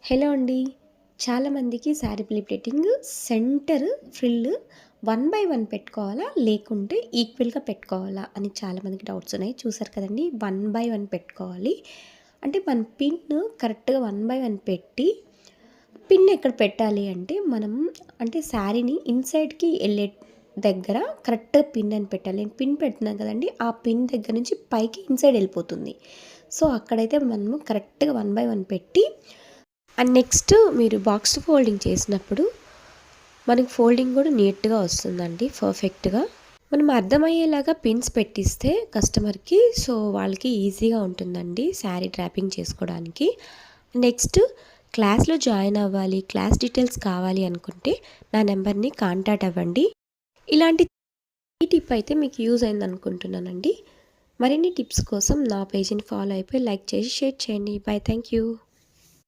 Hello అండి. చాలామందికి sari ప్లిటెటింగ్ centre frill 1 by 1 పెట్టుకోవాలా? లేకుంటే ఈక్వల్‌గా పెట్టుకోవాలా? అని చాలామందికి డౌట్స్ ఉన్నాయి. చూసారు కదండీ! 1 బై 1 పెట్టుకోవాలి. అంటే మన పిన్ కరెక్ట్‌గా 1 బై 1 పెట్టి పిన్ ఎక్కడ పెట్టాలి అంటే మనం అంటే శారీని ఇన్‌సైడ్‌కి ఎళ్ళే దగ్గర కరెక్ట్‌గా పిన్ అని పెట్టాలి. నేను పిన్ పెడుతున్నాను కదండీ! ఆ పిన్ దగ్గర నుంచి పైకి ఇన్‌సైడ్ ఎళ్ళిపోతుంది. సో, అక్కడైతే మనము కరెక్ట్‌గా 1 బై 1 పెట్టి అండ్ నెక్స్ట్ మీరు బాక్స్ ఫోల్డింగ్ చేసినప్పుడు మనకి ఫోల్డింగ్ కూడా నీట్‌గా వస్తుందండి పర్ఫెక్ట్‌గా. మనం అర్థమయ్యేలాగా పిన్స్ పెట్టిస్తే కస్టమర్‌కి సో, వాళ్ళకి ఈజీగా ఉంటుందండి శారీ డ్రాపింగ్ చేసుకోవడానికి. నెక్స్ట్ క్లాస్‌లో జాయిన్ అవ్వాలి, క్లాస్ డీటెయిల్స్ కావాలి అనుకుంటే నా నెంబర్‌ని కాంటాక్ట్ అవ్వండి. ఇలాంటి ఈ టిప్ అయితే మీకు యూజ్ అయిందనుకుంటున్నానండి. మరిన్ని టిప్స్ కోసం నా పేజ్‌ని ఫాలో అయిపోయి లైక్ చేసి షేర్ చేయండి. బై. Thank you.